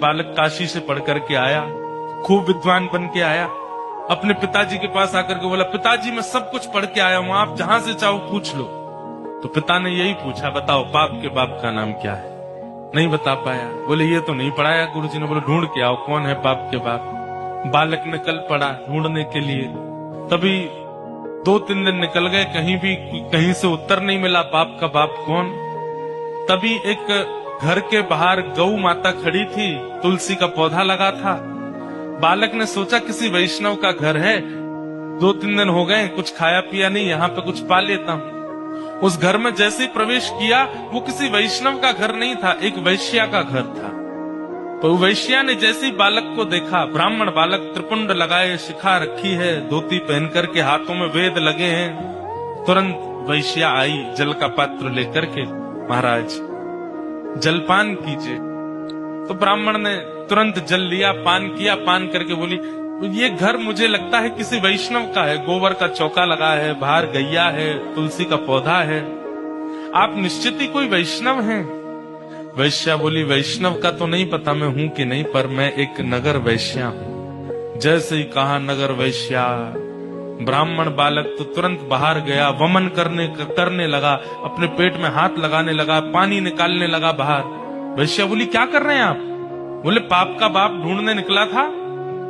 बालक काशी से पढ़ करके आया, खूब विद्वान बन के आया, अपने पिताजी के पास आकर के बोला, पिताजी मैं सब कुछ पढ़ के आया हूं, आप जहां से चाहो पूछ लो। तो पिता ने यही पूछा, बताओ बाप के बाप का नाम क्या है? नहीं बता पाया। बोले ये तो नहीं पढ़ाया गुरुजी ने। बोले ढूंढ के आओ कौन है बाप के बाप। बालक ने कल पढ़ा ढूंढने के लिए, तभी 2-3 दिन निकल गए, कहीं से उत्तर नहीं मिला बाप का बाप कौन। तभी एक घर के बाहर गौ माता खड़ी थी, तुलसी का पौधा लगा था। बालक ने सोचा किसी वैष्णव का घर है, 2-3 दिन हो गए कुछ खाया पिया नहीं, यहाँ पे कुछ पा लेता हूँ। उस घर में जैसे ही प्रवेश किया, वो किसी वैष्णव का घर नहीं था, एक वैश्या का घर था। तो वैश्या ने जैसे ही बालक को देखा, ब्राह्मण बालक, त्रिपुंड लगाए, शिखा रखी है, धोती पहन करके, हाथों में वेद लगे हैं, तुरंत वैश्या आई जल का पात्र लेकर के, महाराज जलपान कीजिए। तो ब्राह्मण ने तुरंत जल लिया, पान किया, पान करके बोली, ये घर मुझे लगता है किसी वैष्णव का है, गोबर का चौका लगा है, बाहर गैया है, तुलसी का पौधा है, आप निश्चित ही कोई वैष्णव हैं। वैश्या बोली, वैष्णव का तो नहीं पता मैं हूं कि नहीं, पर मैं एक नगर वैश्या हूं। जैसे ही कहा नगर वैश्या, ब्राह्मण बालक तो तुरंत बाहर गया, वमन करने लगा, अपने पेट में हाथ लगाने लगा, पानी निकालने लगा बाहर। वैश्या बोली, क्या कर रहे हैं आप? बोले, पाप का बाप ढूंढने निकला था,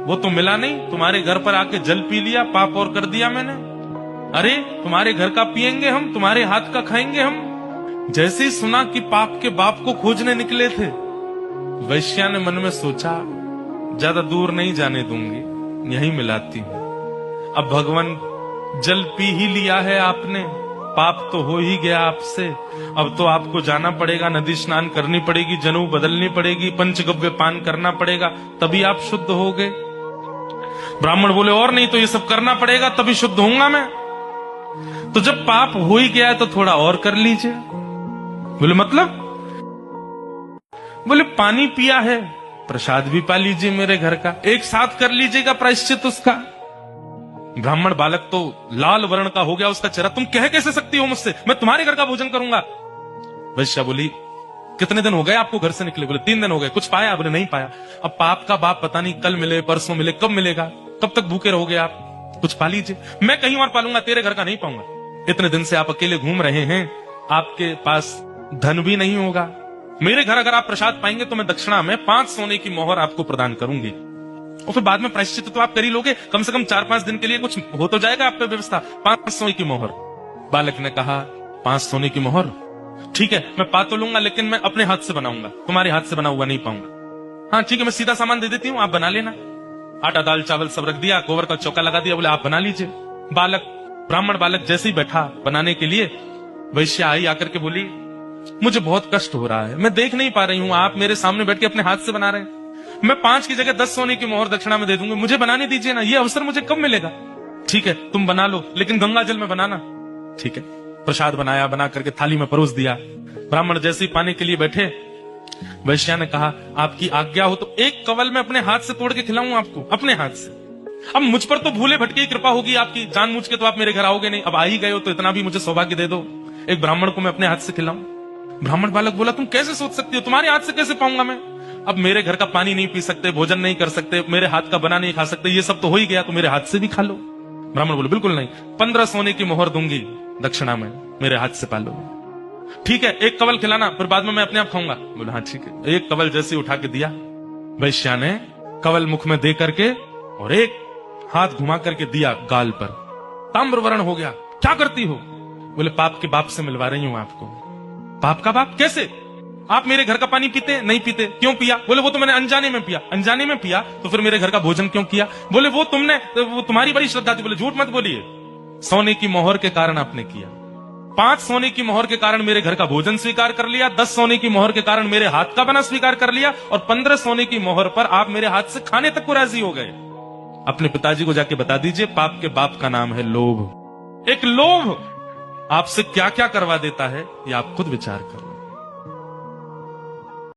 वो तो मिला नहीं, तुम्हारे घर पर आके जल पी लिया, पाप और कर दिया मैंने। अरे तुम्हारे घर का पिएंगे हम, तुम्हारे हाथ का खाएंगे हम। जैसे ही सुना कि पाप के बाप को खोजने निकले थे, वैश्या ने मन में सोचा, ज्यादा दूर नहीं जाने दूंगी, यहीं मिलाती हूं। अब भगवान जल पी ही लिया है आपने, पाप तो हो ही गया आपसे, अब तो आपको जाना पड़ेगा, नदी स्नान करनी पड़ेगी, जनेऊ बदलनी पड़ेगी, पंचगव्य पान करना पड़ेगा, तभी आप शुद्ध हो गए। ब्राह्मण बोले, और नहीं तो ये सब करना पड़ेगा तभी शुद्ध होऊंगा मैं। तो जब पाप हो ही गया है तो थोड़ा और कर लीजिए। बोले मतलब? बोले पानी पिया है, प्रसाद भी पा लीजिए मेरे घर का, एक साथ कर लीजिएगा प्रायश्चित उसका। ब्राह्मण बालक तो लाल वर्ण का हो गया उसका चेहरा, तुम कह कैसे सकती हो मुझसे, मैं तुम्हारे घर का भोजन करूंगा। वैश्या बोली, कितने दिन हो गए आपको घर से निकले? बोले 3 दिन हो गए। कुछ पाया? बोले नहीं पाया। अब पाप का बाप पता नहीं कल मिले, परसों मिले, कब मिलेगा, कब तक भूखे रहोगे आप, कुछ पा लीजिए। मैं कहीं और पालूंगा, तेरे घर का नहीं पाऊंगा। इतने दिन से आप अकेले घूम रहे हैं, आपके पास धन भी नहीं होगा, मेरे घर अगर आप प्रसाद पाएंगे तो मैं दक्षिणा में 5 सोने की मोहर आपको प्रदान करूंगी, और फिर बाद में प्रायश्चित तो आप कर ही लोगे, कम से कम 4-5 दिन के लिए कुछ हो तो जाएगा आप पे व्यवस्था। 5 सोने की मोहर। बालक ने कहा, 5 सोने की मोहर, ठीक है मैं पा तो लूंगा, लेकिन मैं अपने हाथ से बनाऊंगा, तुम्हारे हाथ से बना हुआ नहीं पाऊंगा। हाँ ठीक है, मैं सीधा सामान दे देती हूँ, आप बना लेना। आटा दाल चावल सब रख दिया, गोबर का चौका लगा दिया, बोले आप बना लीजिए। ब्राह्मण बालक जैसे ही बैठा बनाने के लिए, वैश्या आई आकर के बोली, मुझे बहुत कष्ट हो रहा है, मैं देख नहीं पा रही हूँ, आप मेरे सामने बैठ के अपने हाथ से बना रहे हैं, मैं 5 की जगह 10 सोने की मोहर दक्षिणा में दे दूंगी, मुझे बनाने दीजिए ना, ये अवसर मुझे कब मिलेगा? ठीक है तुम बना लो, लेकिन गंगा जल में बनाना। ठीक है, प्रसाद बनाया, बना करके थाली में परोस दिया। ब्राह्मण जैसे ही पाने के लिए बैठे, वैश्या ने कहा, आपकी आज्ञा हो तो एक कवल में अपने हाथ से तोड़ के खिलाऊं आपको, अपने हाथ से। अब मुझ पर तो भूले भटके की कृपा होगी आपकी, जानबूझ के तो आप मेरे घर आओगे नहीं, अब आ ही गए हो तो इतना भी मुझे सौभाग्य दे दो, एक ब्राह्मण को मैं अपने हाथ से खिलाऊं। ब्राह्मण बालक बोला, तुम कैसे सोच सकती हो, तुम्हारे हाथ से कैसे पाऊंगा मैं? अब मेरे घर का पानी नहीं पी सकते, भोजन नहीं कर सकते, मेरे हाथ का बना नहीं खा सकते, ये सब तो हो ही गया, तो मेरे हाथ से भी खा लो। ब्राह्मण बोले, बिल्कुल नहीं, 15 सोने की मोहर दूंगी दक्षिणा में, मेरे हाथ से पालो। ठीक है, एक कवल खिलाना, फिर बाद में मैं अपने आप खाऊंगा। बोला हाँ ठीक है। एक कवल जैसे उठा के दिया, वैश्या ने कवल मुख में दे करके और एक हाथ घुमा करके दिया गाल पर, ताम्रवर्ण हो गया। क्या करती हो? बोले पाप के बाप से मिलवा रही हूं आपको। पाप का बाप? कैसे? आप मेरे घर का पानी पीते नहीं पीते? क्यों पिया? बोले वो तो मैंने अनजाने में पिया। अनजाने में पिया तो फिर मेरे घर का भोजन क्यों किया? बोले वो तुम्हारी बड़ी श्रद्धा थी। बोले झूठ मत बोलिए, सोने की मोहर के कारण आपने किया। 5 सोने की मोहर के कारण मेरे घर का भोजन स्वीकार कर लिया, 10 सोने की मोहर के कारण मेरे हाथ का बना स्वीकार कर लिया, और 15 सोने की मोहर पर आप मेरे हाथ से खाने तक को राजी हो गए। अपने पिताजी को जाके बता दीजिए, पाप के बाप का नाम है लोभ। एक लोभ आपसे क्या क्या करवा देता है, ये आप खुद विचार करो।